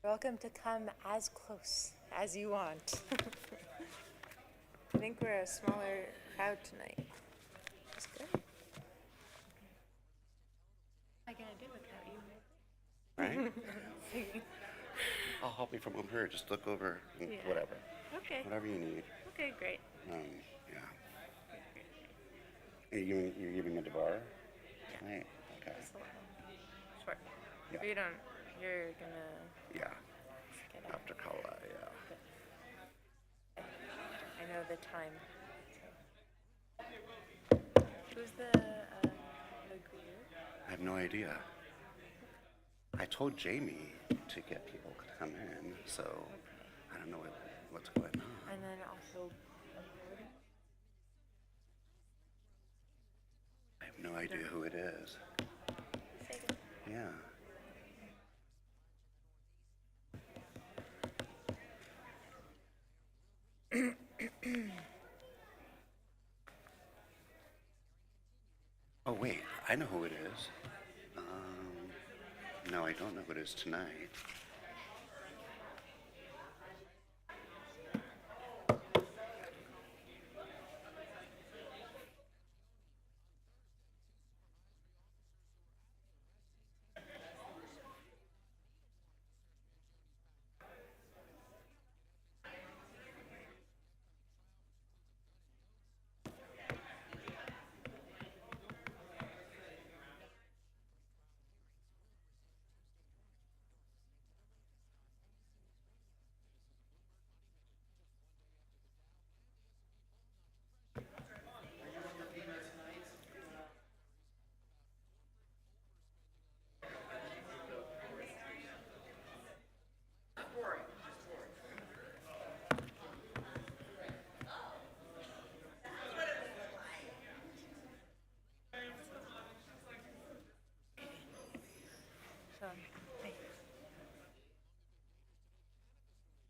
welcome to come as close as you want. I think we're a smaller crowd tonight. That's good. What am I going to do without you? Right? I'll help you from over here. Just look over and Yeah. whatever. Okay. Whatever you need. Okay, great. Yeah. You're giving a debar? Yeah. Right. Okay. Just a little. Short. Yeah. You don't, you're going to Yeah. get up. After Kala, yeah. I know the time. So. Who's the greeter? I have no idea. I told Jamie to get people to come in, so I don't know what's going on. And then also, I have no idea who it is. Yeah. Oh wait, I know who it is. No, I don't know who it is tonight. so, hey.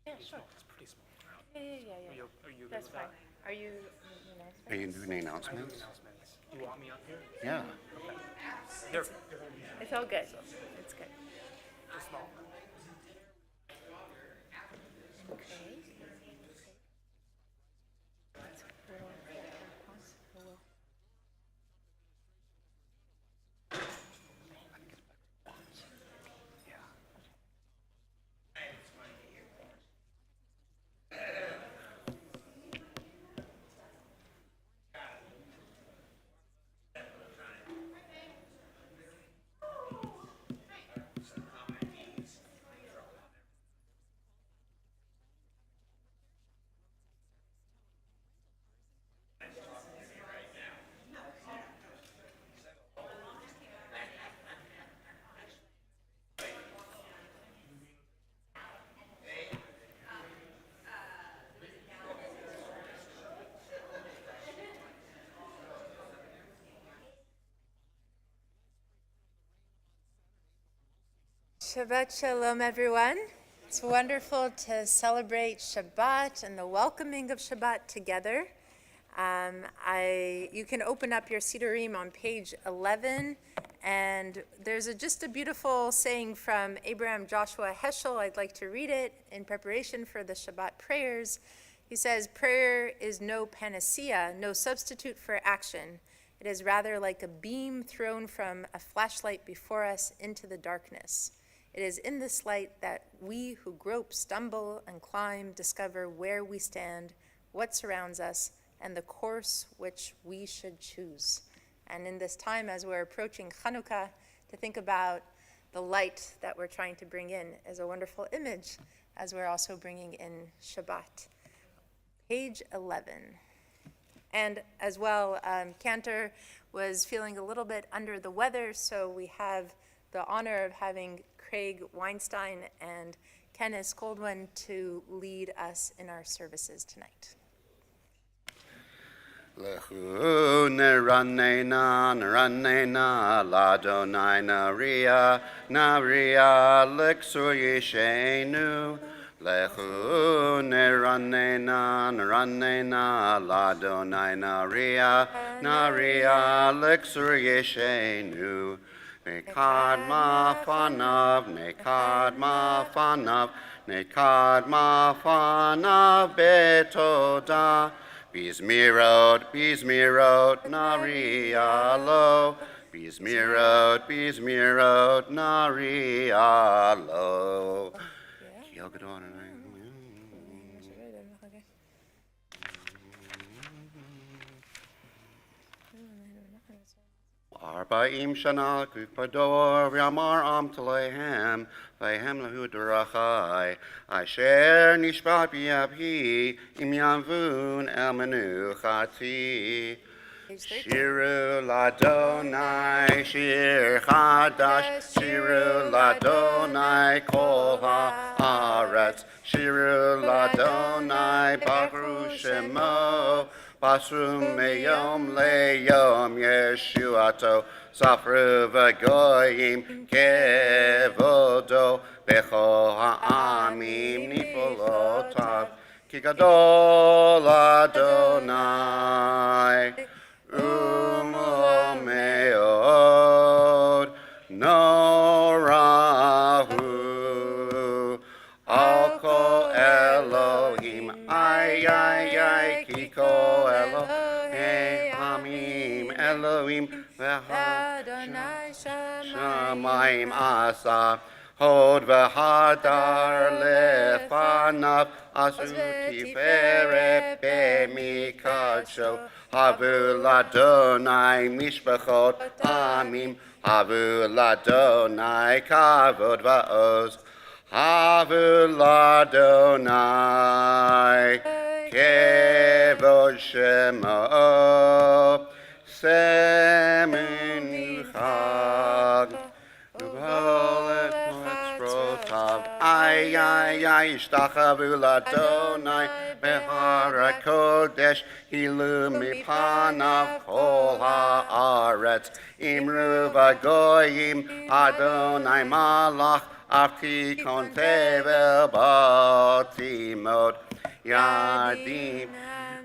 Yeah, sure. It's pretty small. Yeah. Are you That's good with fine. that? Are you Are you doing announcements? Announcements. You want me up here? Yeah. They're It's all good. It's good. small. Okay. That's cool. Shabbat Shalom, everyone. It's wonderful to celebrate Shabbat and the welcoming of Shabbat together. You can open up your Sidurim on page 11, and there's just a beautiful saying from Abraham Joshua Heschel. I'd like to read it in preparation for the Shabbat prayers. He says, "Prayer is no panacea, no substitute for action. It is rather like a beam thrown from a flashlight before us into the darkness. It is in this light that we who grope, stumble, and climb discover where we stand, what surrounds us, and the course which we should choose." And in this time, as we're approaching Chanukah, to think about the light that we're trying to bring in is a wonderful image, as we're also bringing in Shabbat. Page 11. And as well, Cantor was feeling a little bit under the weather, so we have the honor of having Craig Weinstein and Kenneth Goldwyn to lead us in our services tonight. Lechu neranena, neranena, ladonai naria, naria, lexur yishenu. Lechu neranena, neranena, ladonai naria, naria, lexur yishenu. Nekadma fanav, nekadma fanav, nekadma fanav betoda. Bizmirot, narialo. Bizmirot, narialo. Arba'im shana kukpador v'amar am telehem v'hem lehu derachai asher nishbat b'yabhi im yavun el menuchati Shiru ladonai shir chadash Shiru ladonai kol haaretz Shiru ladonai baruch shemo Basru meyom leyom Yeshuato Safru v'goyim kevodo B'chol ha'amim nifolotav Ki gadol Adonai Umo meod Norahu Al kol Elohim Ay Kiko Elohim Elohim Adonai Shamayim Asa Hod v'hadar lefanav Asu tiferet b'mikadsho Havu ladonai mishpachot amim Havu ladonai kavod va'oz Havu ladonai kevod shemo Semenuchag Ubolet moetzrotav Ay ishtachavu ladonai Behar HaKodesh Hilu mipanav kol haaretz Imru v'goyim Adonai malach Afti kon tevel batimot Yadim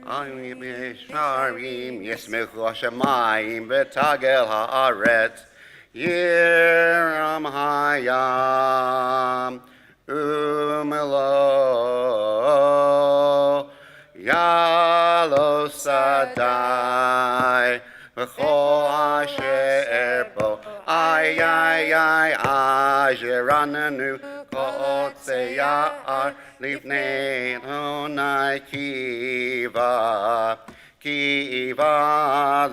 Ani b'sharim Yismechu hashamayim V'tagel haaretz Yiram hayam Umelo Yalo sadai V'chol asher bo Ay asher ananu Kotze ya'ar Livnei Adonai kiva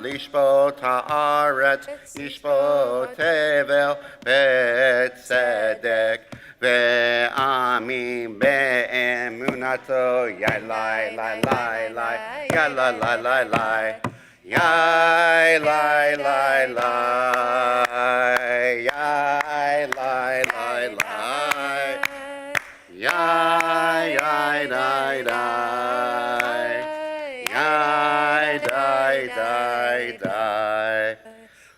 lishpot haaretz Lishpot tevel betzedek Ve'amim be'emunato Yalai lai lai lai Yalai lai lai lai Yai lai lai lai Yai lai lai lai Yai yai dai dai Yai dai dai dai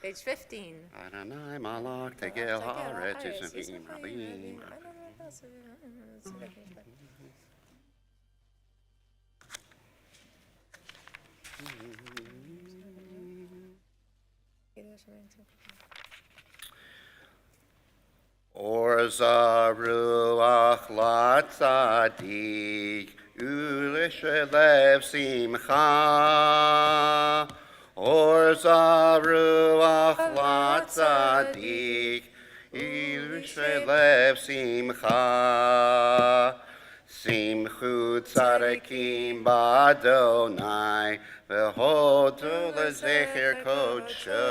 Page 15. Adonai malach tegel haaretz Yismim rabim Orza ruach latzadik uleshelev simcha. Orza ruach latzadik uleshelev simcha. Simchu tzarakim b'Adonai v'hodu lezecher kodsho.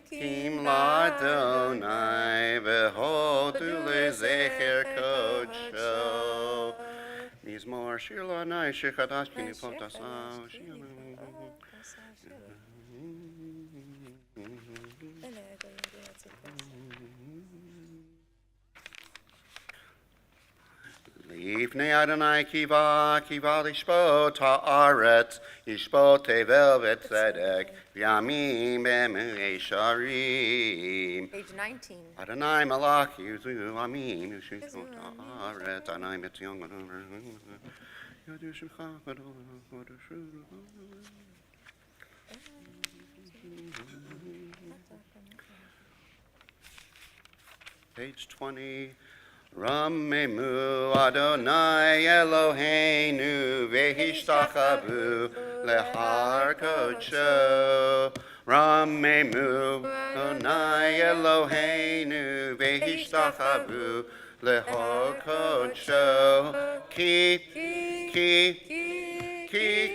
Kim ladonai v'hodu lezecher kodsho. Mizmor shir lanai shechadash kinipot asav. Lifnei Adonai kiva lishpot haaretz, lishpot tevel v'tzedek, v'yamim b'emei sharim. Page 19. Adonai malach yuzu amim, yushikot haaretz, Adonai mitzion yadu shemcha gadol, Page 20. Ramemu Adonai Eloheinu vehishtachavu lehar kodsho. Ramemu Adonai Eloheinu vehishtachavu lehar kodsho. Ki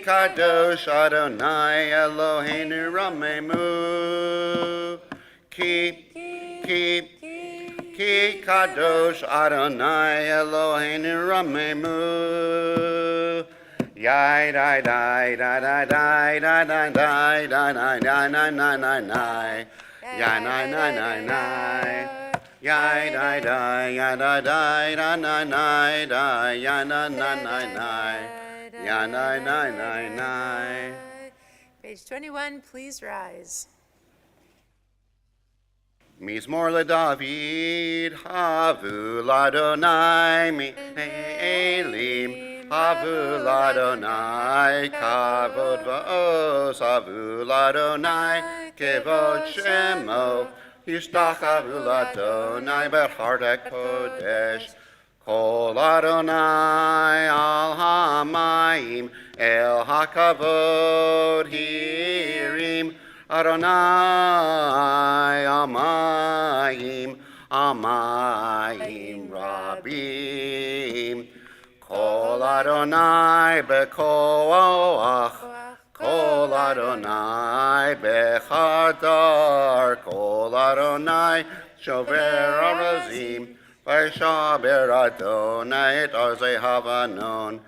kadosh Adonai Eloheinu Ramemu. Ki kadosh Adonai Eloheinu Ramemu. Yai dai dai dai dai dai dai dai dai dai dai dai dai dai dai dai. Yai nai nai nai nai. Yai dai dai yai dai dai dai dai dai dai yai nai nai nai nai. Yai nai nai nai nai. Page 21, please rise. Mizmor LeDavid, Havu Ladonai, Me'elim, Havu Ladonai, Kavod Va'os, Havu Ladonai, Kevod Shemo, Yishtachavu Ladonai, Bechart HaKodesh, Kol Adonai al Hamayim, El HaKavod Hirim, Adonai Amayim, Amayim Rabim. Kol Adonai bekoach, Kol Adonai bechadar, Kol Adonai shover arazim, Vaishaber Adonai et arzei havanon.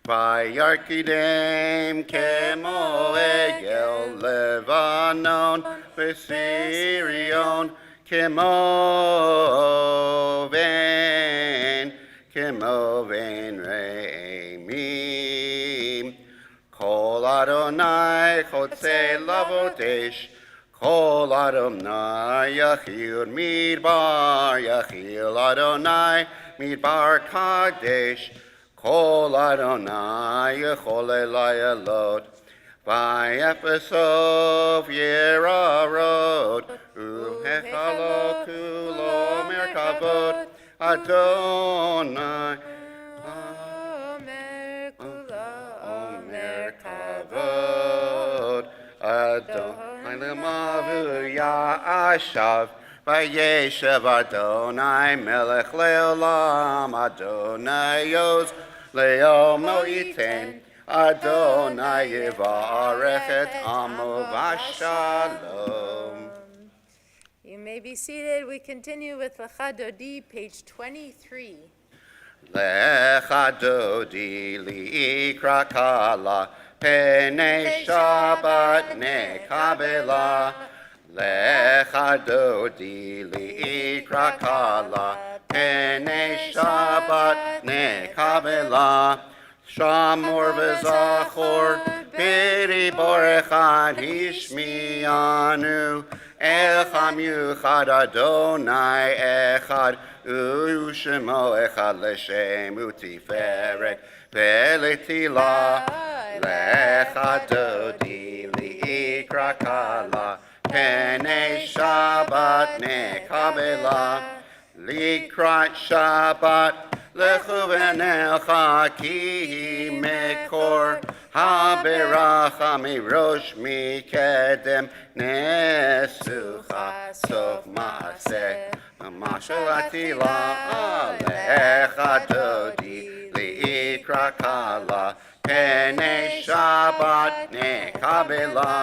Vayarkidem kemo egel Levanon, Besirion kemo ven reimim. Kol Adonai chotzei lavodesh, Kol Adonai yachil midbar, yachil Adonai midbar kadesh. Kol Adonai yechol elayalot, vayefesov yerarot, uhechalo kulo merkavot, Adonai, merkavot, Adonai lemavu ya'ashav, vayeshev Adonai melech leolam, Adonai yos, Leomo iten, Adonai yivarech et amo v'shalom. You may be seated. We continue with Lecha Dodi, page 23. Lecha dodi li'ikra kala, penei Shabbat nekabela. Lecha dodi li'ikra kala, penei Shabbat nekabela. Shamor v'zachor, biri borechad hishmianu. Echam yuchad Adonai echad, u'shemo echad l'shem u'tiferet ve'letila. Lecha dodi li'ikra kala, penei Shabbat nekabela. Likrat Shabbat lechu v'necha ki mekor haberacha mirosh mikedem nesucha sof maaseh mashal atila lecha dodi liikra kala penei Shabbat nekabela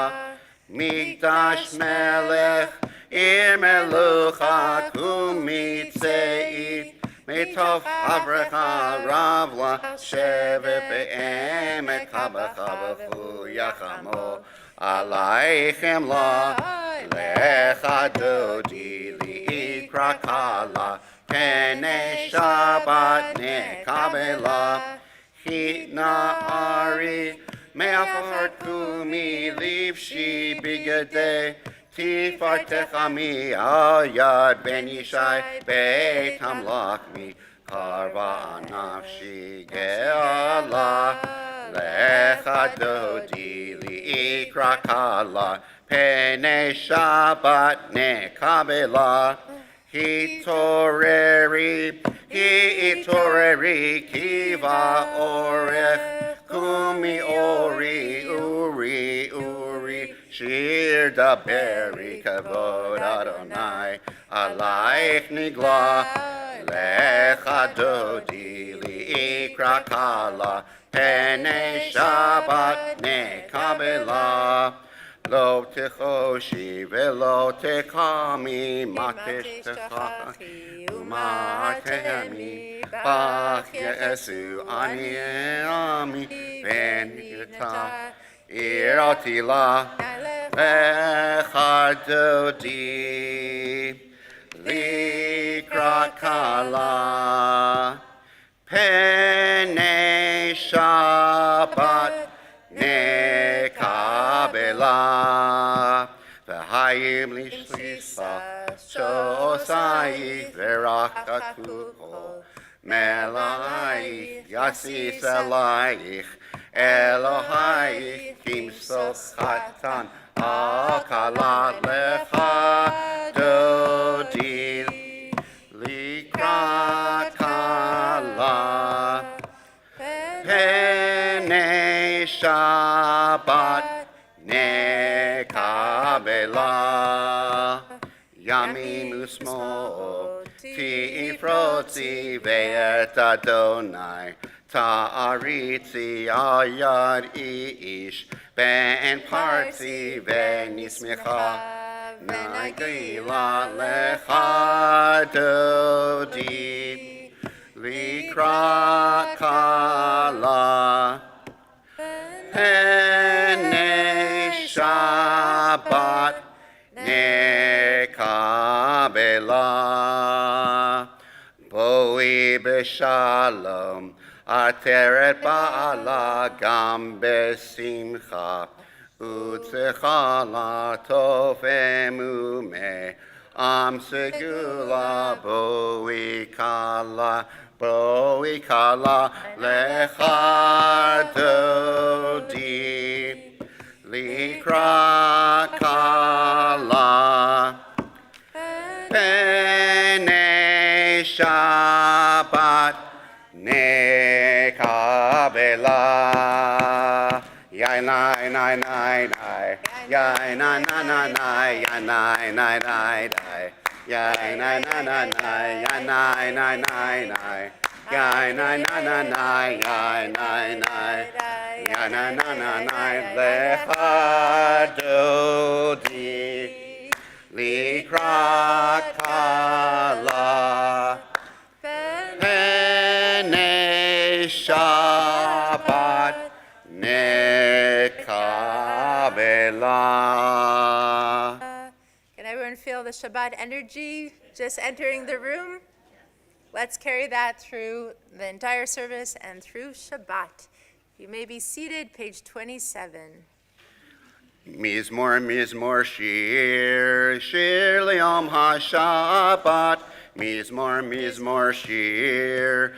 migdash melech Ir melucha kumitzeit, Metov avrecha ravla, Sheve be'emek habacha v'chu yachamo, Alaichem la, Lecha dodi li'ikra kala, Penei Shabbat nekabela, Hitna ari, Me'afar kumi livshi bigadeh, Tifartecha mi al yad ben Yishai beit hamlach mi karva nafshi geala lecha dodi li'ikra kala Pene Shabbat nekabela. Hitoreri kiva orech. Kumi uri. Shir daberi kavod Adonai. Alaich nigla. Lecha dodi liikra kala. Pene Shabbat nekabela. Lo techoshi velo tekami mateshtechachi umatehemi bach yesu ani ami venita iratila lechadodi likra kala pene Shabbat nekabela v'hayim lishlisa shosai v'rakakuko melaich yasis elaich Elohai kimsochatan akalat lecha dodi likrat kala Pene Shabbat nekabela Yamim usmo tifrotzi ve'et Adonai ta'aritzi ayad ish ben parzi ve'nismicha nagila lecha dodi likra kala pene Shabbat nekabela boi b'shalom ateret ba'ala gam besimcha utzecha la tov emume am segula boi kala lecha dodi likra kala pene Shabbat nekabela ya nai nai nai nai ya nai nai nai nai ya nai nai nai nai ya nai nai nai nai ya nai nai nai nai ya nai nai nai nai ya nai nai ya nai nai nai nai lecha dodi likra kala pene Shabbat nekabela. Can everyone feel the Shabbat energy just entering the room? Let's carry that through the entire service and through Shabbat. You may be seated, page 27. Mizmor shir liyom ha-Shabbat. Mizmor shir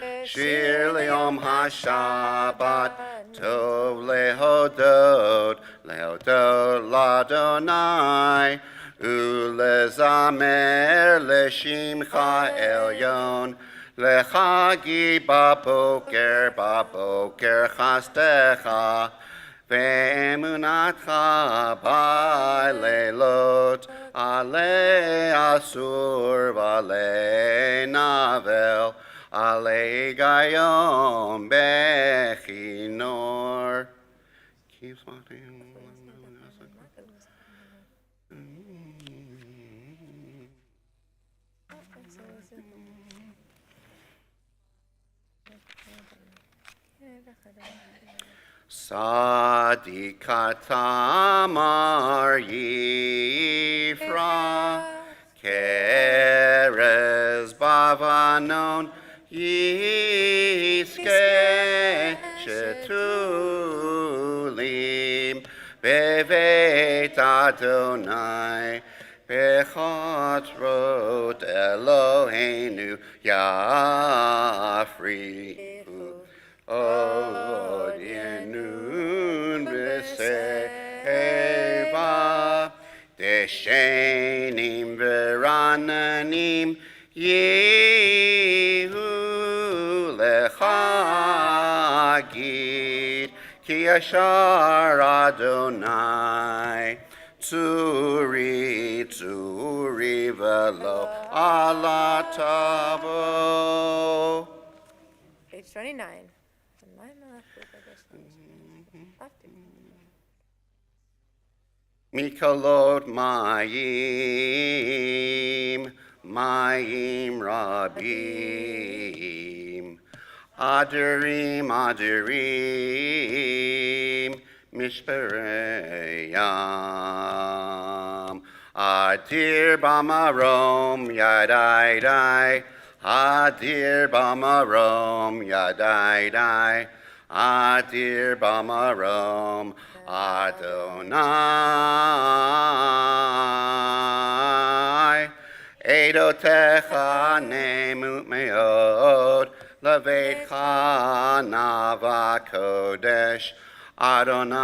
liyom ha-Shabbat. Tov lehodot l'Adonai. Ulezamer l'shimcha elyon. Lechagi baboker chastecha. Ve'emunatcha ba'leilot ale asur v'ale navel ale gayom bechinor. Keep walking. Sadikatamar Yifra Keres Bavanon Yiske Shetulim Bevet Adonai Bechatrot Eloheinu Yafri Od Yenun B'Seva ישנים ורעננים יהיו לך גיד, כי ישר אדוני צורי צורי ולא עלה תבוא. Page 29. מקולות מים, מים רבים, אדירים, אדירים, משברי ים. אדיר במרום ידי די, אדיר במרום ידי די, אדיר במרום אדוני. עדותיך נאמות מאוד, לביתך נאווה קודש, אדוני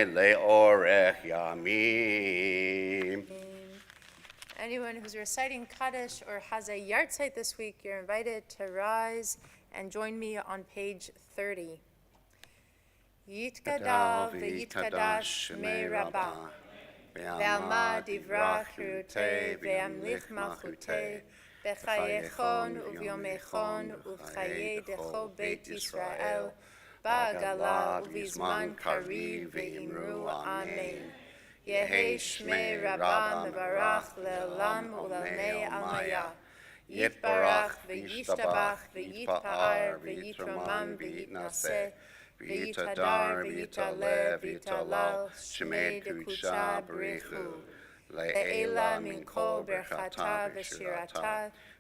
לאורך ימים. Anyone who's reciting Kaddish or has a yard site this week, you're invited to rise and join me on page 30. Yitkadav v'yitkadash shmei Rabbah, ve'alma divrach chirutei ve'amlich malchutei, b'chayechon uvyomechon uv'chayei decho beit Yisrael, ba'agala uv'izman kariv ve'imru amen. Yehi shmei Rabbah mevarach le'olam u'lalnei almaya. Yitbarach v'yishtabach v'yitpa'ar v'yitromam v'yitnaseh v'yitadar v'yitaleh v'yitalal shmei dekutsha b'rechu. Le'ela min kol berchata v'shirata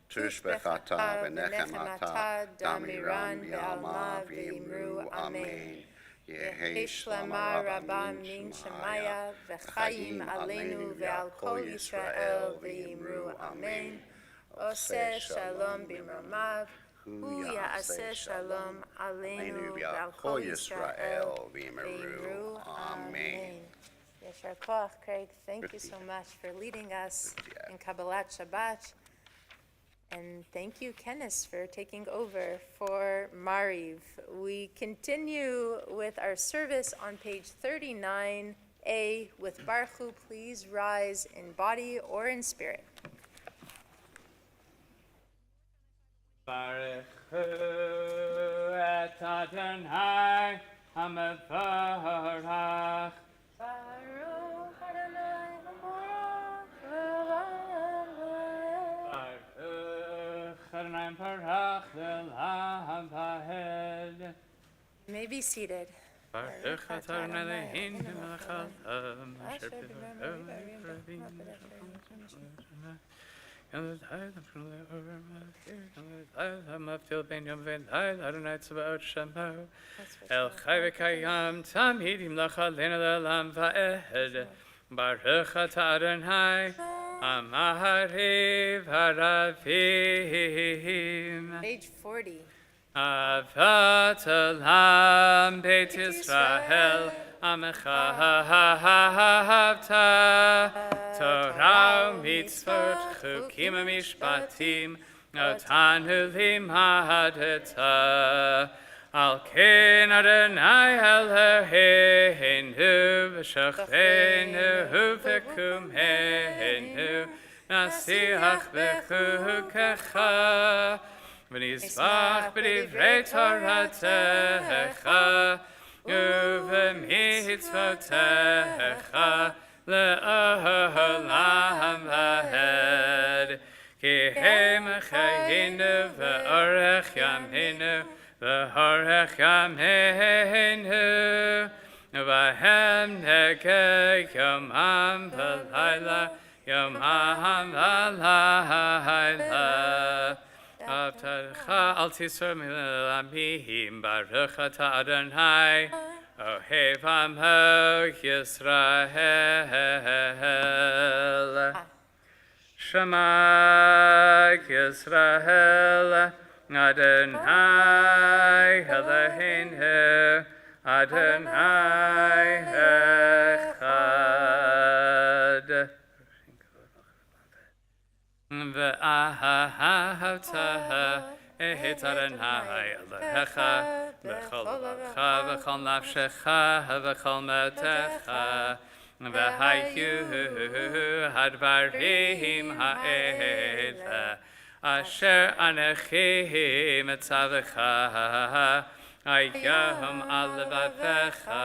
tushbechata v'nechemata damiran ve'alma v'imru amen. Yehi shlama Rabbah min Shemaya v'chayim aleinu ve'al kol Yisrael v'imru amen. Oseh shalom b'mromav, hu ya'aseh shalom aleinu ve'al kol Yisrael v'imru amen. Yeshar koach, Craig, thank you so much for leading us in Kabbalat Shabbat. And thank you, Kenneth, for taking over for Mariv. We continue with our service on page 39A with Baruch. Please rise in body or in spirit. Baruch et Adonai HaMevorach. Baruch Adonai HaMevorach. Adonai Barach Le'olam Vahed. You may be seated. Baruch Adonai Eloheinu melech haolam asher b'olam המבדיל בין יום ובין לילה, אדוני צבאות שמו. אל חי וקיים תמיד ימלוך עלינו לעולם ועד. ברוך אתה אדוני המעריב הרבים. Page 40. אהבת עולם בית ישראל, עמך אהבת, תורה ומצוות, חוקים ומשפטים, אותנו לימדת. על כן אדוני אלוהינו, ושוכבנו וקומנו, נשיח בחוקך, ונשמח בדברי תורתך ובמצוותיך לעולם ועד. כי הם חיינו ואורך ימינו ואורך ימינו, והם נגע יומם ולילה, יומם ולילה. הבטחך אל תסור מן העמים, ברוך אתה אדוני, אוהב עמו ישראל. שמע ישראל, אדוני אלוהינו, אדוני אחד. Elohecha b'chol levavecha v'chol nafshecha v'chol motecha v'hayu hadvarim ha'ele asher anechi mitzavecha ayom al levavecha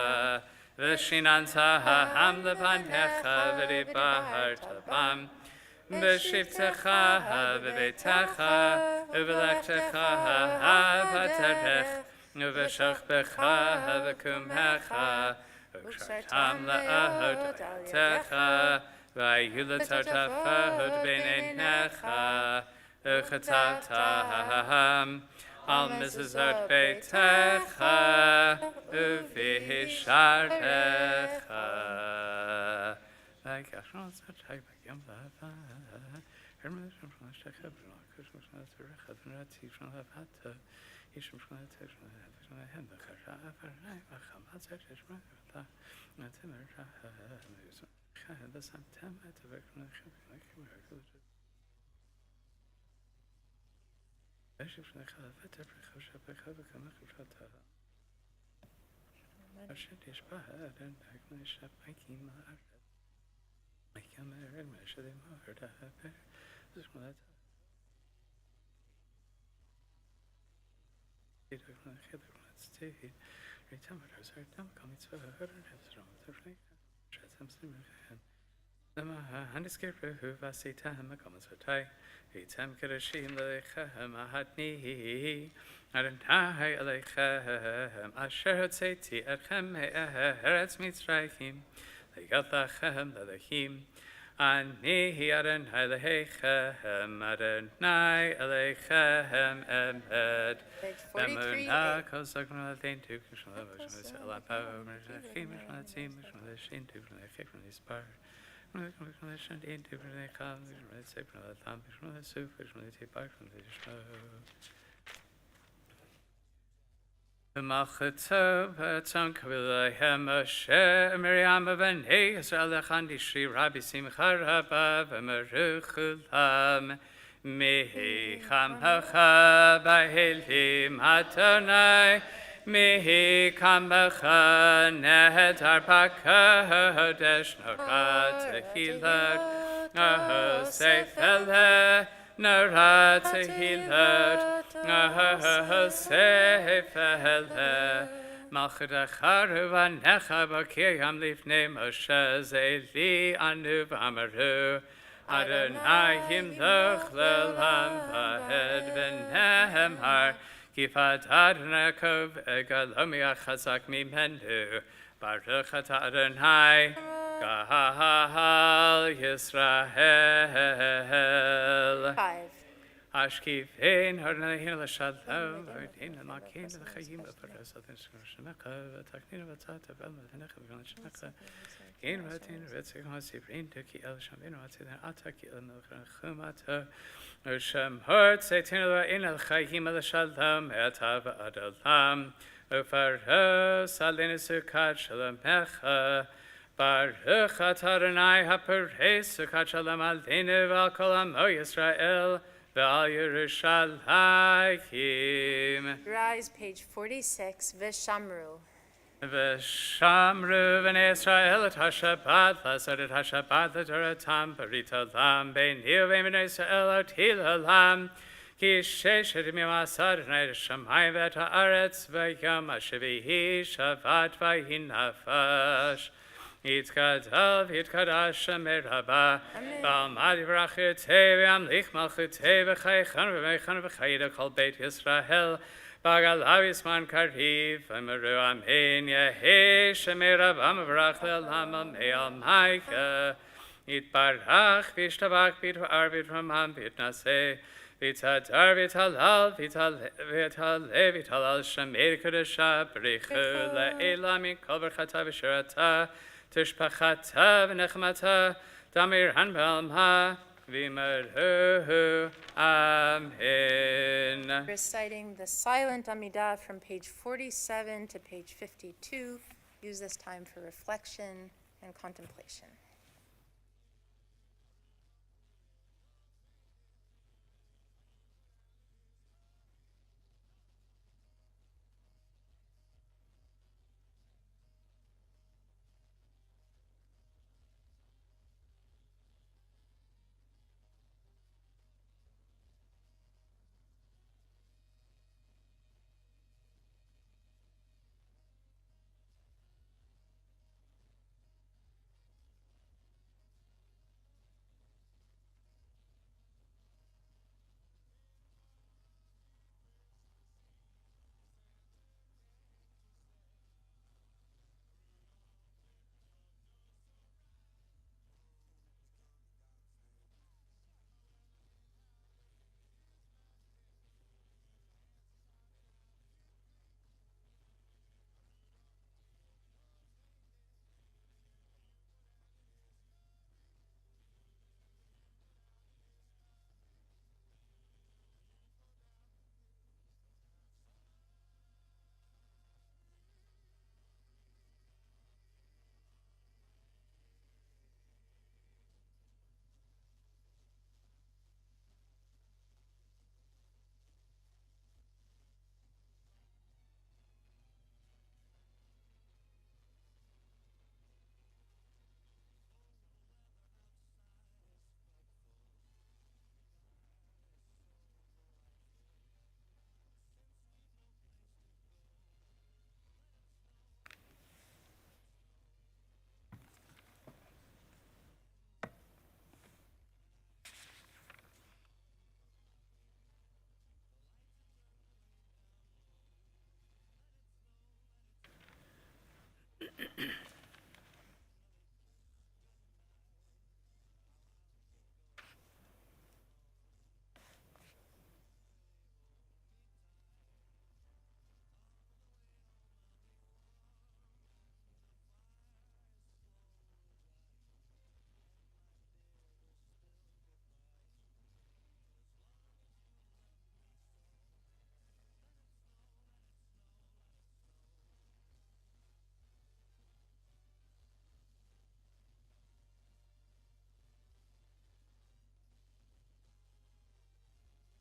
v'shinanta ha'am levanecha v'ribaharta bam B'shivtecha v'beitecha v'lechtecha v'aterech v'shachbecha v'kumhecha v'shartam la'ahod techa v'ayulatartafahod b'neinecha v'chatatam al mizazot beitecha v'hishartecha I come here and measure them hard. This one that's it. Stay. Return to our dumb comments for her and has wrong with her. Some handescape who was a time comments for tie. A time could a sheen the Mahatni. I don't know like I shared say tea at him. Herets me strike him. They got the hem, the him. Ani Aden Alechem Adonai Alechem Emed. Page 43. Malchutov Tzonkavilahem Moshe Miriam Ben Israel Chandi Shri Rabbi Simcha Rabba V'Meruchulam Mihi Chamcha Ba'Elim Adonai Mihi Kamcha Nehedar B'Kodesh Nora Tehilot Sefele Nora Tehilot Sefele Malchadacharu Vanecha Bakiyam Lifnei Moshe Zeli Anu V'Amaru Adonai Yimloch Le'olam V'Hed V'Nehemar Kifat Adonai Kov Egalomi Achazak Mimenu Baruch Ata Adonai Gahal Yisrael 5. Ashkifein Harnahin Lashalom Vardin Makin Chayim Parasat Shemaka Taknin Vatata Velmanecha Velshemaka Gain Ratin Retzig Hasifrin Tuki El Shamin Ratin Ataki El Khumata Shem Hurt Satan in El Chayim Lashalom Etav Adolam Ufarho Salin Sukat Shalom Mecha Baruch Adonai HaParei Sukat Shalom Alinu V'Al Amo Yisrael V'al Yerushalayim. Rise, page 46. Vishamru. V'shamru v'nei Yisrael et HaShabbat L'asot et HaShabbat L'Toratam B'rit Olam B'nei v'nei Yisrael ot Hilalam Ki sheshet yamim asad Adonai Shamayim v'et ha'aretz V'yom HaShevihi Shabbat v'yinafash Yitkadav, Yitkadash, Shemir Haba, Ba'almad Yivrach V'amlich Malchutei V'chaychan V'mechan V'chayda Kol Beit Yisrael Ba'galav Yisman Kariv V'meru Amen Yehi Shemir Haba M'vrach Le'olam Amei Almayka Yitbarach V'yishtabach V'yitvar V'yitramam V'yitnaseh V'yitadar V'yithalal V'yithalal Shemir Kedusha B'richu Le'ela Min Kol B'rchata V'shirata Tishpachata v'nechmata damir hanbelmha v'merhu amen. Reciting the silent Amidah from page 47 to page 52. Use this time for reflection and contemplation.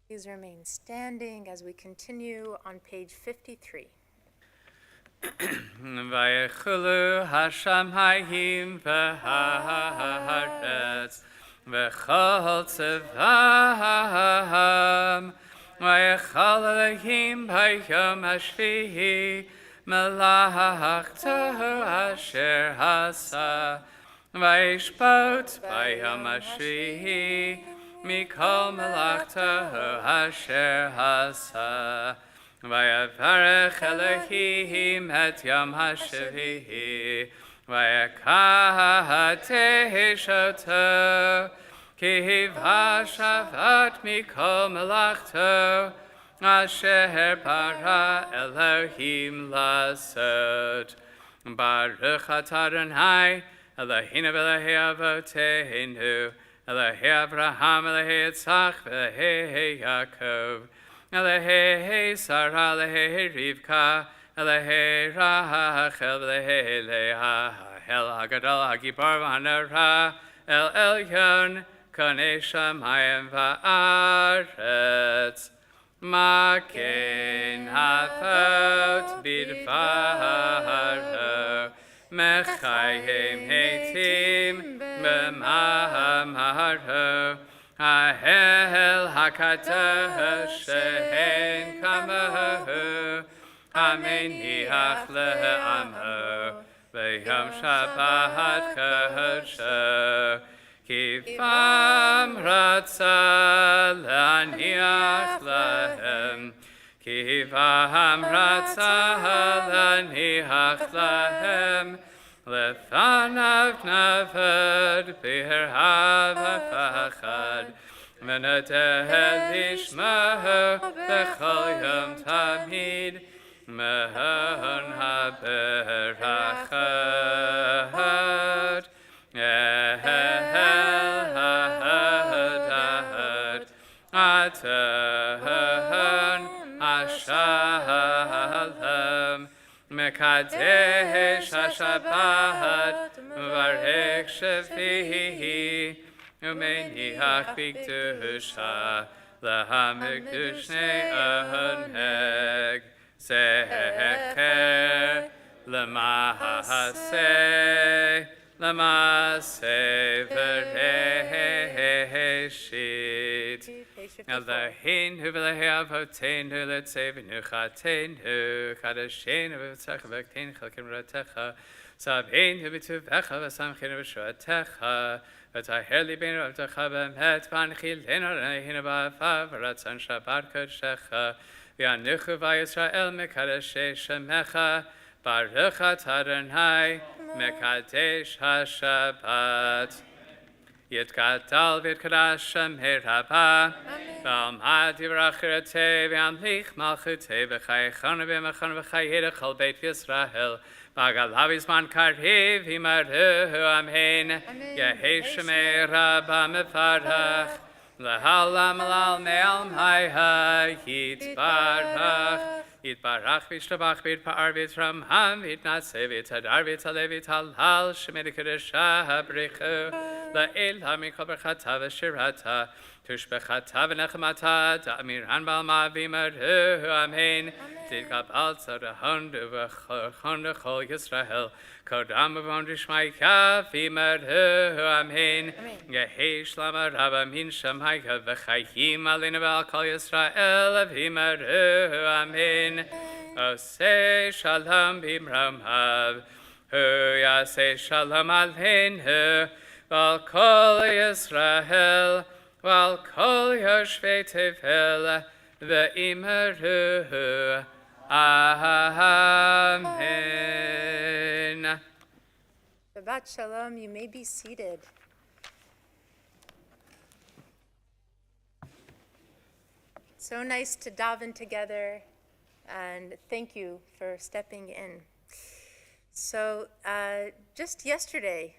Please remain standing as we continue on page 53. Vayechulu hashamayim v'haaretz v'chol tzivaham vayechal Elohim b'yom hashvihi melachtahu asher hasa vayishpot b'yom hashvihi mikol melachtahu asher hasa Vayavarech Elohim et Yom HaShavihi Vayakateh Shoto Ki Shabbat Mikol Melachto Asher Bara Elohim Lasot Baruch Atah Adonai Eloheinu v'Elokei Avoteinu Elokei Avraham Elokei Yitzchak Elokei Yaakov Elehei Sarah, Elehei Rivka, Elehei Rachel, Elehei Leah, El Hagadol, Hagibor, Vanara, El Elyon, Konei Shamayim Va'aretz, Makein Havot Bidvaro, Mechayim Heitim, B'Mamaro, Ha'el hakadosh she'en kamahu, Hameniach le'amo, V'yom Shabbat kadosho, Ki fam ratza laniach lahem, Ki fam ratza laniach lahem, Lefanav naved b'herhav hafachad, V'noteh lishmahu b'chol yom tamid, Mehon haberachot, Ehel ha'odot, Aton ha'shalom, Mekadesh HaShabbat, Varech Shafihi, Umeniach B'Kedusha, Lahamikdushnei Oneg, Zecher, Lamase, V'Reshit. Eloheinu v'Elokei Avoteinu letzevenu chatenu chadashenu v'v'tzecha v'kteinu chalkim ratecha tzavenu b'tuvecha v'samchenu v'shuatecha v'taher libenu avtecha b'emet v'anchilenu Eloheinu b'ahava v'ratzon Shabbat kodeshecha v'yanuchu v'Yisrael mekadeshei shemecha Baruch Atah Adonai mekadesh haShabbat Yitgadal v'yitkadosh Shem Rabba v'almad yivrachirate v'yamlich malchute v'chayechonu v'yamachonu v'chayirech al Beit Yisrael v'agalav izman kariv yimaruhu amen Yehei Shemei Rabba mefarach l'halam l'al me'al maiha yitbarach Yitbarach v'yishtabach v'yitpa'ar v'yitramham v'yitnatzeh v'yitadar v'yitaleh v'yitalhal Shemei l'kedusha ha'brichu La'el ha'mikol berchata v'shirata tushbechata v'nechemata da'amiran b'alma v'yimaruhu amen Tidgabal tzadahondu v'chondu chol Yisrael kodam v'von rishmayka v'yimaruhu amen Yehei shlama rabba min shamayka v'chayim alinu v'al kol Yisrael v'yimaruhu amen Oseh shalom b'imramhav Hu yaseh shalom aleinu Val kol Yisrael, val kol yoshvei tevel, ve'imeruhu. Amen. Shabbat Shalom, you may be seated. So nice to daven together, and thank you for stepping in. So just yesterday,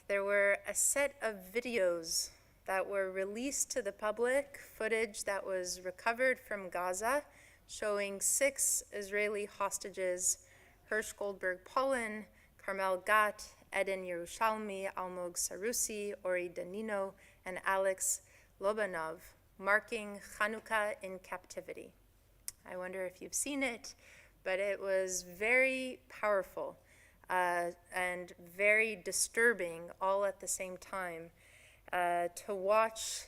there were a set of videos that were released to the public, footage that was recovered from Gaza, showing 6 Israeli hostages, Hirsch Goldberg Polin, Carmel Gat, Eden Yerushalmi, Almog Sarusi, Ori Danino, and Alex Lobanov, marking Hanukkah in captivity. I wonder if you've seen it, but it was very powerful and very disturbing all at the same time to watch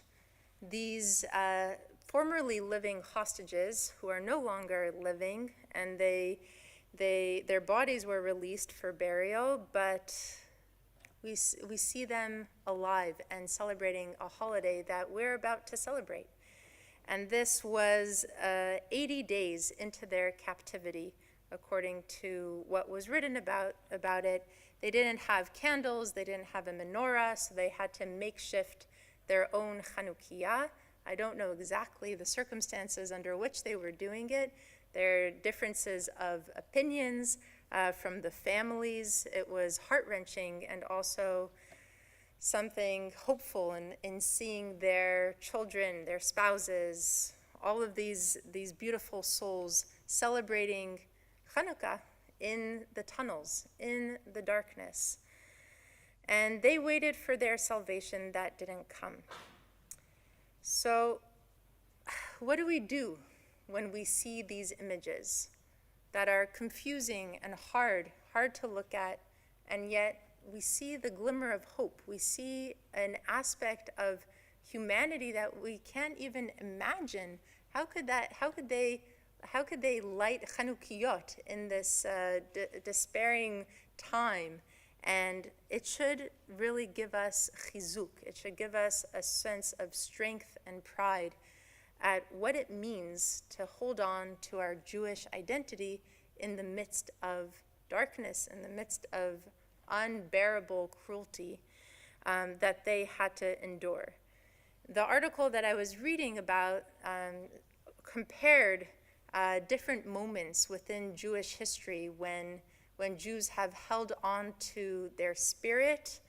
these formerly living hostages who are no longer living, and their bodies were released for burial, but we see them alive and celebrating a holiday that we're about to celebrate. And this was 80 days into their captivity, according to what was written about it. They didn't have candles, they didn't have a menorah, so they had to makeshift their own Chanukiah. I don't know exactly the circumstances under which they were doing it. There are differences of opinions from the families. It was heart-wrenching and also something hopeful in seeing their children, their spouses, all of these beautiful souls celebrating Hanukkah in the tunnels, in the darkness. And they waited for their salvation that didn't come. So what do we do when we see these images that are confusing and hard to look at, and yet we see the glimmer of hope? We see an aspect of humanity that we can't even imagine. How could they light Chanukiot in this despairing time? And it should really give us chizuk. It should give us a sense of strength and pride at what it means to hold on to our Jewish identity in the midst of darkness, in the midst of unbearable cruelty that they had to endure. The article that I was reading about compared different moments within Jewish history when Jews have held on to their spirit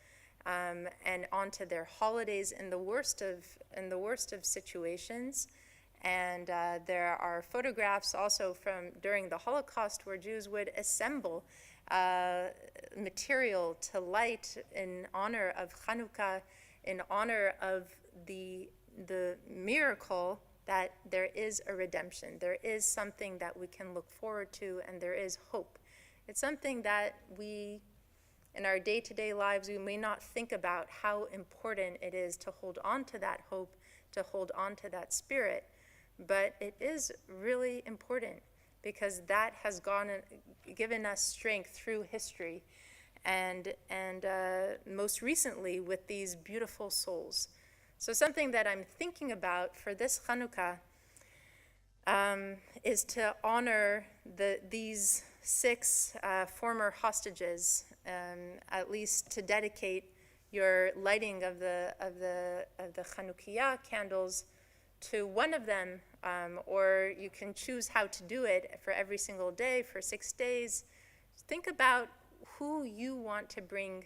and onto their holidays in the worst of situations. And there are photographs also from during the Holocaust where Jews would assemble material to light in honor of Hanukkah, in honor of the miracle that there is a redemption. There is something that we can look forward to, and there is hope. It's something that we, in our day-to-day lives, we may not think about how important it is to hold on to that hope, to hold on to that spirit, but it is really important because that has given us strength through history, and most recently with these beautiful souls. So something that I'm thinking about for this Hanukkah is to honor these 6 former hostages, at least to dedicate your lighting of the Chanukiah candles to one of them, or you can choose how to do it for every single day for 6 days. Think about who you want to bring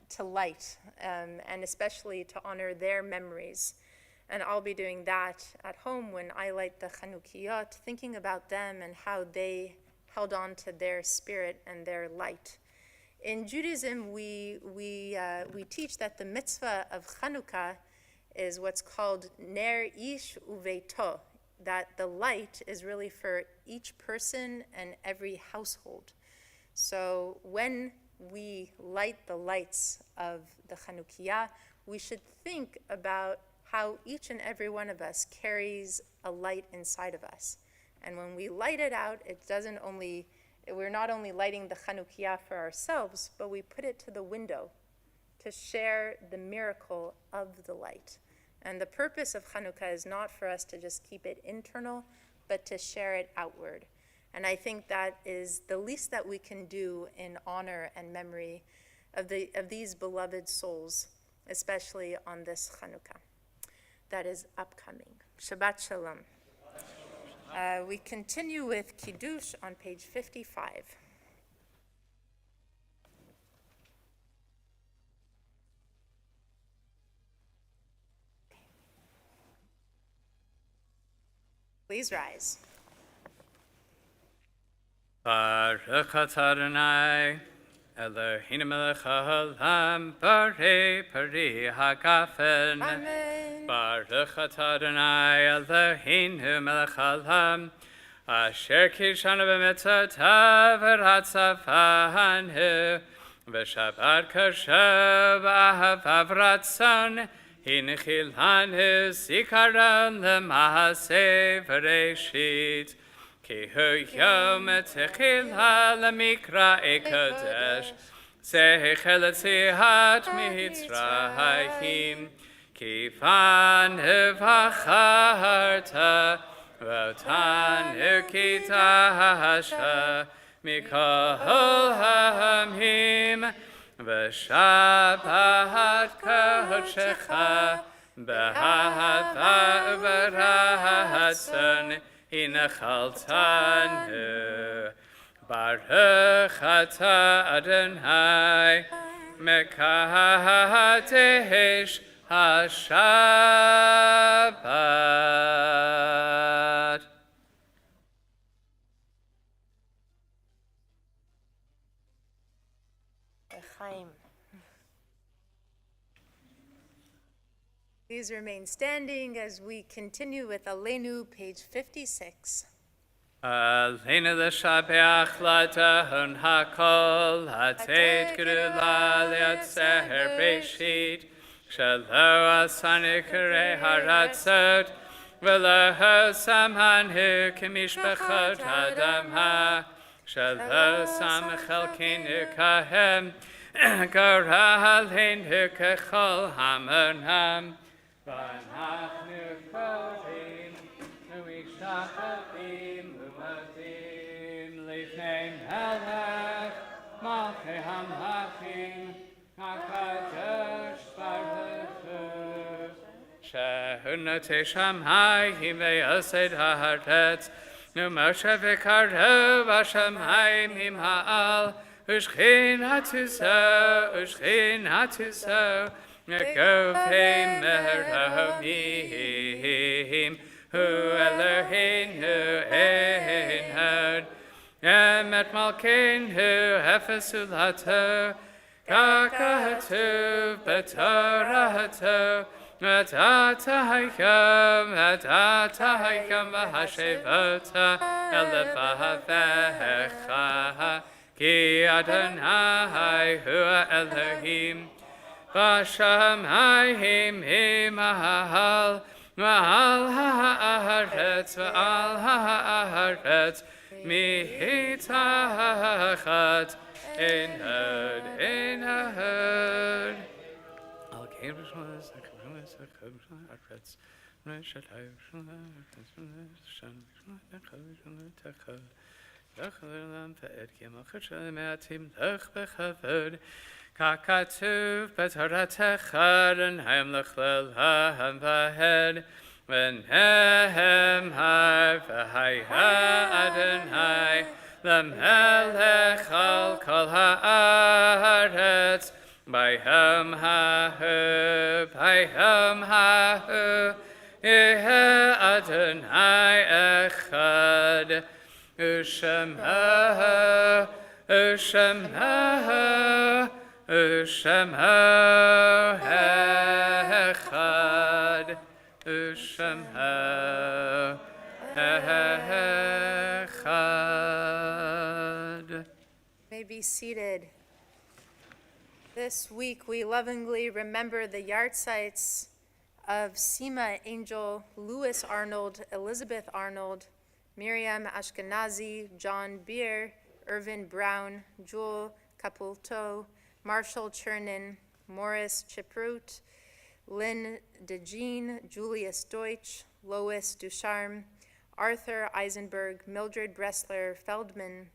to light, and especially to honor their memories. And I'll be doing that at home when I light the Chanukiyot, thinking about them and how they held on to their spirit and their light. In Judaism, we teach that the mitzvah of Chanukah is what's called Ner Ish Uveito, that the light is really for each person and every household. So when we light the lights of the Chanukiyah, we should think about how each and every one of us carries a light inside of us. And when we light it out, we're not only lighting the Chanukiyah for ourselves, but we put it to the window to share the miracle of the light. And the purpose of Chanukah is not for us to just keep it internal, but to share it outward. And I think that is the least that we can do in honor and memory of these beloved souls, especially on this Chanukah that is upcoming. Shabbat Shalom. We continue with Kiddush on page 55. Please rise. Baruch atah Adonai, Eloheinu melech haolam, borei pari hagafen. Amen. Baruch atah Adonai Eloheinu melech haolam, asher kishanu b'mitzvotav v'ratzafanu, v'shabbat kasher b'ahav ratzon, hinchilanu zikaron l'maaseh v'reshit, ki hu yom techila l'mikra'e kodesh, zechel tzihat mitzrayim, ki fanu v'acharta, v'otanu ki tasha, mikol ha'amim, v'shabbat kodshecha, b'ahava v'ratzon, hinachaltanu. Baruch atah Adonai, mekadesh HaShabbat. L'chaim. Please remain standing as we continue with Aleinu, page 56. Aleinu l'shabeach l'adon hakol, hateit gerula liatzeher breshit, shelo asani kirei haratzot, v'lo samanu k'mishpachot adam ha, shelo samechelkenu kahem, goraleinu kechol hamonam, v'anachnu kodim, u'ishachachim, Lifnei Melech, Malchei HaMelachim, HaKadosh Baruch Hu, Shehunotei Shamayim ve'yosed ha'aretz, U'Moshe v'karov ha'shamayim im ha'al, U'shchinatu zo, Negovei meromim, Hu Eloheinu ein had, Emet Malkeinu hefesu lato, Kakahatu betorahato, Atahayam v'hashevota elevavecha, Ki Adonai hu Elohim, V'shamayim imahal, V'al ha'aretz, v'al ha'aretz, mitachat ein hod. Al kein b'shmas, ha'kabrumas, ha'aretz, v'shatay b'shmas, ha'aretz, L'chalam v'ed k'yamachot sh'lemeatim l'ch b'chavod, Kakatuv b'toratecha l'nheim l'chlelham v'hed, v'nehem har v'haya Adonai l'melech al kol ha'aretz, bayom ha'hu, yeh Adonai echad, U'shemah, echad, U'shemah echad. May be seated. This week we lovingly remember the yahrzeits of Sima Angel, Louis Arnold, Elizabeth Arnold, Miriam Ashkenazi, John Beer, Irvin Brown, Jewel Capulto, Marshall Chernin, Morris Chiprut, Lynn DeJean, Julius Deutsch, Lois Ducharme, Arthur Eisenberg, Mildred Bressler Feldman,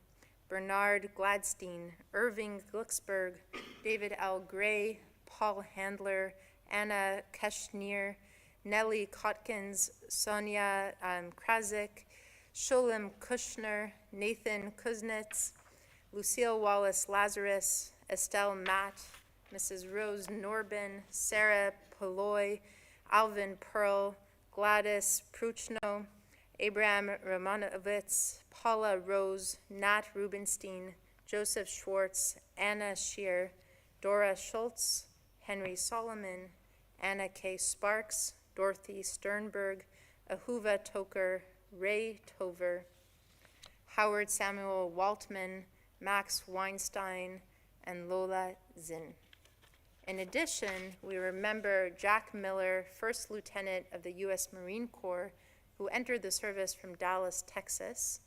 Bernard Gladstein, Irving Glucksberg, David L. Gray, Paul Handler, Anna Keshnier, Nellie Kotkins, Sonia Krazik, Sholem Kushner, Nathan Kuznets, Lucille Wallace Lazarus, Estelle Matt, Mrs. Rose Norbin, Sarah Polloy, Alvin Pearl, Gladys Pruchno, Abraham Romanovitz, Paula Rose, Nat Rubenstein, Joseph Schwartz, Anna Shear, Dora Schultz, Henry Solomon, Anna K. Sparks, Dorothy Sternberg, Ahuva Toker, Ray Tover, Howard Samuel Waltman, Max Weinstein, and Lola Zinn. In addition, we remember Jack Miller, First Lieutenant of the U.S. Marine Corps, who entered the service from Dallas, Texas.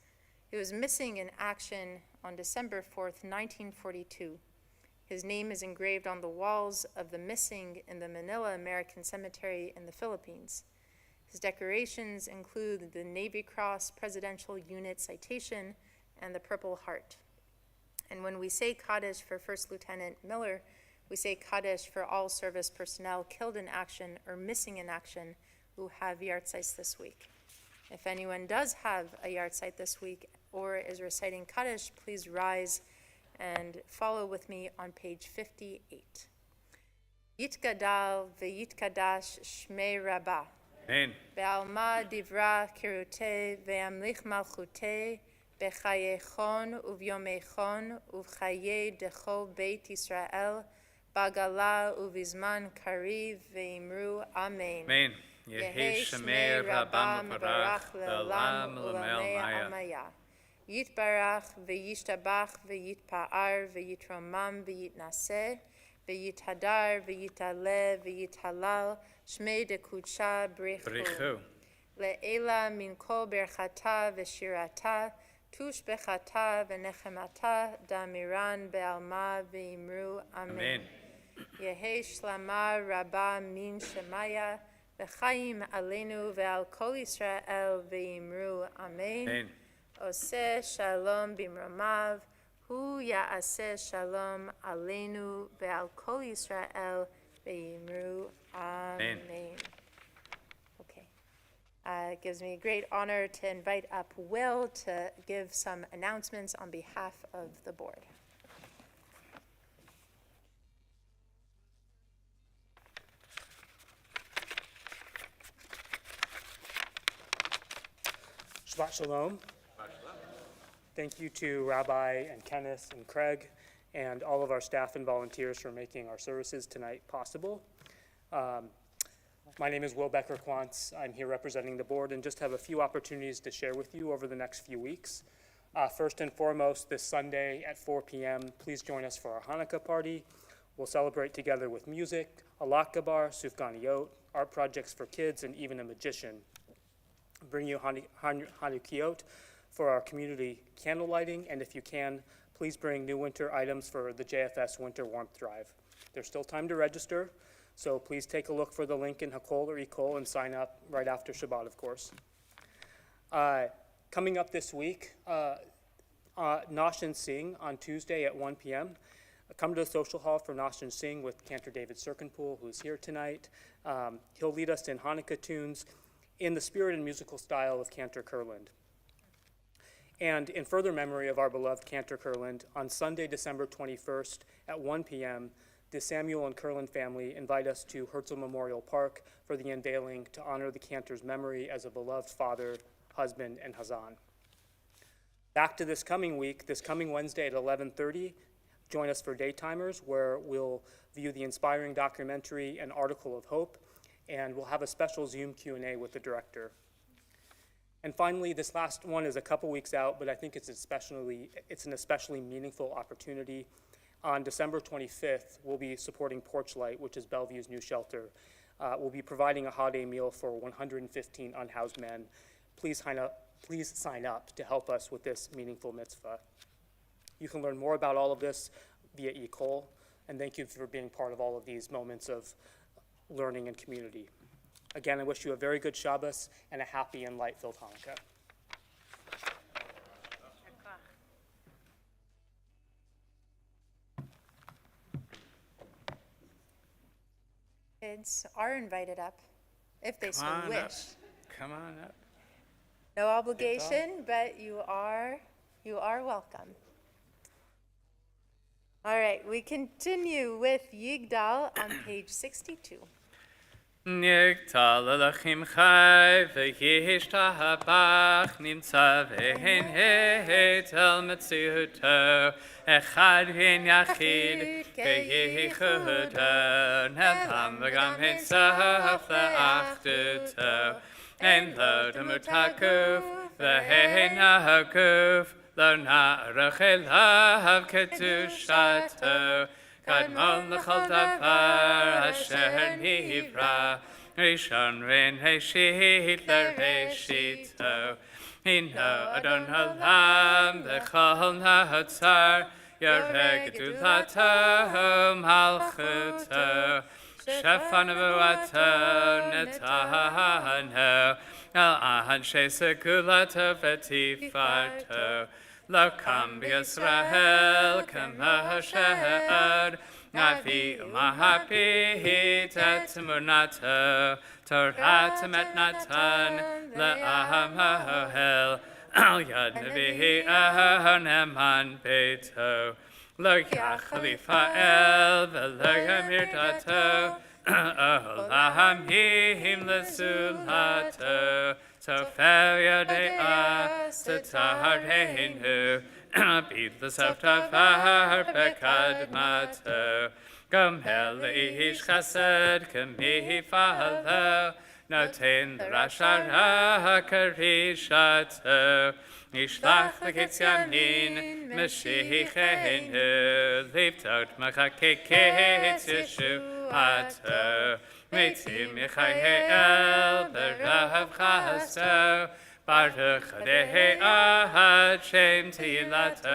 He was missing in action on December 4th, 1942. His name is engraved on the walls of the missing in the Manila American Cemetery in the Philippines. His decorations include the Navy Cross Presidential Unit Citation and the Purple Heart. And when we say Kaddish for First Lieutenant Miller, we say Kaddish for all service personnel killed in action or missing in action who have yahrzeits this week. If anyone does have a yahrzeit this week or is reciting Kaddish, please rise and follow with me on page 58. Yitgadal v'yitkadash shmei Rabbah. Amen. Be'alma divra kirute ve'amlich malchute bechayechon uvyomechon uvchaye dechol beit Yisrael bagala uvizman kariv ve'imru Amen. Amen. Yehi Shemei Rabbah Mevarach Le'olam Ulamei Amaya. Yitbarach ve'yishtabach ve'yitpa'ar ve'yitromam ve'yitnaseh ve'yithadar ve'yitaleh ve'yithalal Shmei dekudsha brichu. Le'ela min kol berchata ve'shirata tush bechata ve'nechemata damiran be'alma ve'imru Amen. Yehi shlama rabba min shemaya ve'chaim aleinu ve'al kol Yisrael ve'imru Amen. Amen. Oseh shalom bimromav hu ya'aseh shalom aleinu ve'al kol Yisrael ve'imru Amen. Okay. It gives me great honor to invite up Will to give some announcements on behalf of the board. Shabbat Shalom. Thank you to Rabbi and Kenneth and Craig and all of our staff and volunteers for making our services tonight possible. My name is Will Becker-Quantz. I'm here representing the board and just have a few opportunities to share with you over the next few weeks. First and foremost, this Sunday at 4 p.m., please join us for our Hanukkah party. We'll celebrate together with music, a lakkabar, sufganiyot, art projects for kids, and even a magician. Bring you Hanukkiyot for our community candle lighting, and if you can, please bring new winter items for the JFS Winter Warmth Drive. There's still time to register, so please take a look for the link in Hakol or Ekol and sign up right after Shabbat, of course. Coming up this week, Nosh and Sing on Tuesday at 1 p.m. Come to the social hall for Nosh and Sing with Cantor David Serkenpool, who's here tonight. He'll lead us in Hanukkah tunes in the spirit and musical style of Cantor Kurland. And in further memory of our beloved Cantor Kurland, on Sunday, December 21st at 1 p.m., the Samuel and Kurland family invite us to Herzl Memorial Park for the unveiling to honor the Cantor's memory as a beloved father, husband, and Hazan. Back to this coming week, this coming Wednesday at 11:30, join us for Daytimers, where we'll view the inspiring documentary An Article of Hope, and we'll have a special Zoom Q&A with the director. And finally, this last one is a couple weeks out, but I think it's an especially meaningful opportunity. On December 25th, we'll be supporting Porchlight, which is Bellevue's new shelter. We'll be providing a holiday meal for 115 unhoused men. Please sign up to help us with this meaningful mitzvah. You can learn more about all of this via Ekol, and thank you for being part of all of these moments of learning and community. Again, I wish you a very good Shabbos and a happy and light-filled Hanukkah. Kids are invited up if they so wish. Come on up. No obligation, but you are welcome. All right, we continue with Yigdal on page 62. נגטל אלוהים חי וישתבח נמצא ואין היטל מציאותו אחד ואין יחיד כייחודו נעלם וגם אין סוף לאחדותו אין לו דמות הגוף ואין הגוף לא נערך אליו קדושתו קדמון לכל דבר אשר נברא, ראשון וראשית לראשיתו. הנה אדון העולם בכל נוצר, ירא גדולתו מלכותו. שפע נבואתו נתנו, על אנשי סגולתו ותפארתו. לא קם בישראל כמו שעוד, נביא ומהפית את אמונתו, תורת אמת נתן לעם האוהל, על יד נביאו נאמן ביתו. לא יחליף האל ולא ימיר דתו, עולמים לזולתו. סופר ידעה סתרנו, ביט לסוף דבר בקדמתו. גומל לאיש חסד כמפעלו, נותן לרשע רע כרישתו. נשלח לקץ ימין משיחנו, לפתות מחכה קץ ישועתו. מתים יחייאל ברב חסדו, ברוך אדוני עד שם תהילתו.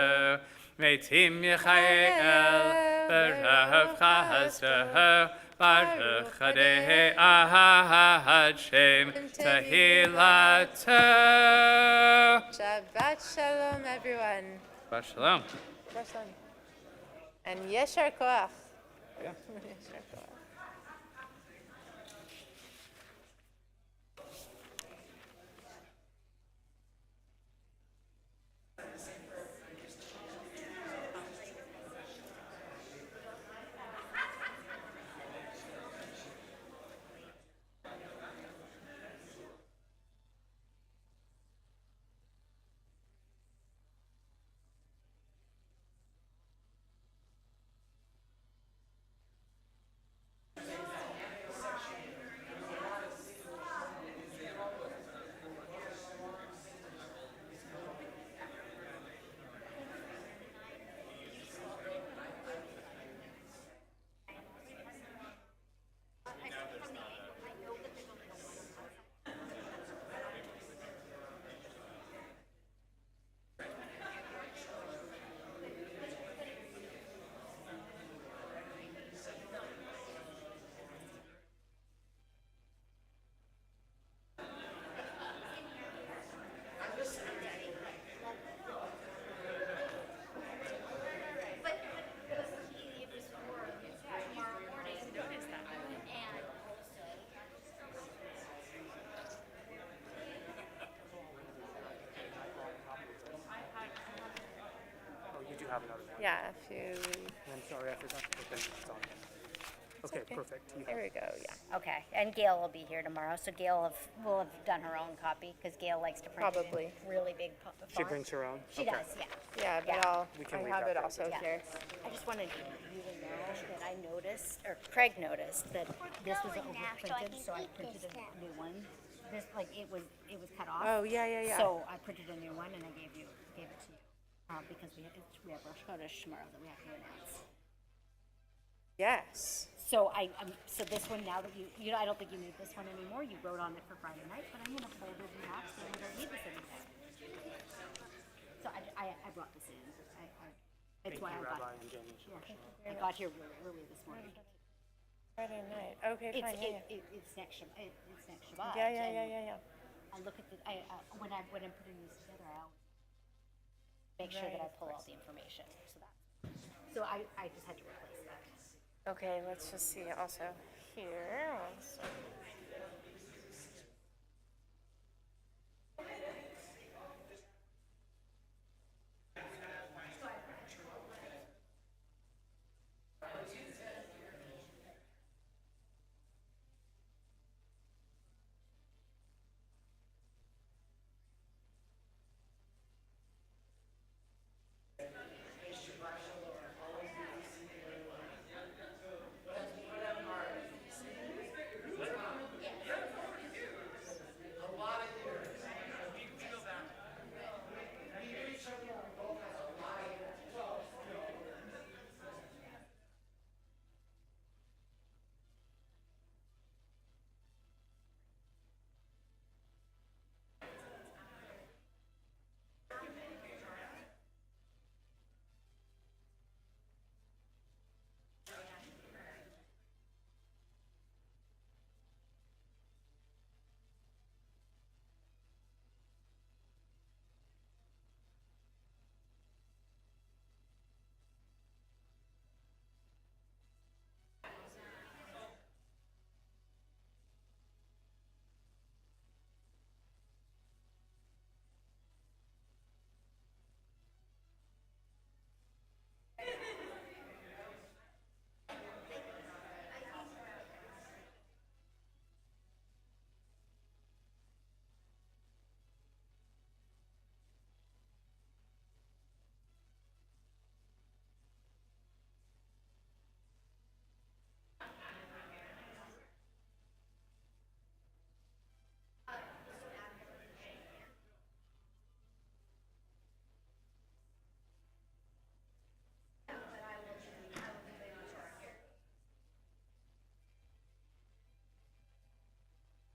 מתים יחייאל ברב חסדו, ברוך אדוני עד שם תהילתו. Shabbat shalom, everyone. Shabbat shalom. Shabbat shalom. And yeshar koach. Yeah. Yeshar koach. Have another one. Yeah, if you. I'm sorry, I forgot to put this on. Okay, okay. perfect. You There have- we go, yeah. Okay, and Gail will be here tomorrow, so Gail will have done her own copy, because Gail likes to print it Probably. in really big font. She brings her own? She Okay. does, yeah. Yeah, but Yeah. We can I leave have that it there. also Yeah. here. I just wanted you to know that I noticed, or Craig noticed, that this was overprinted, so I printed a new one. This, like, it was cut off. Oh, yeah. So I printed a new one and I gave it to you, because we have Rosh Chodesh tomorrow that we have to announce. Yes. So so this one, now that you know, I don't think you need this one anymore. You wrote on it for Friday night, but I'm gonna fold it in half so you don't need this anymore. So I brought this in. It's Thank why you, I got. Rabbi and Jenny. Yeah, I got here really early this morning. Friday night. Okay, It's fine. Yeah, it's next Shabbat. It's next Shabbat. yeah. I look at when I'm putting these together, I always make sure that I pull all the information. So I just had to replace that. Okay, let's just see also here.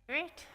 Great.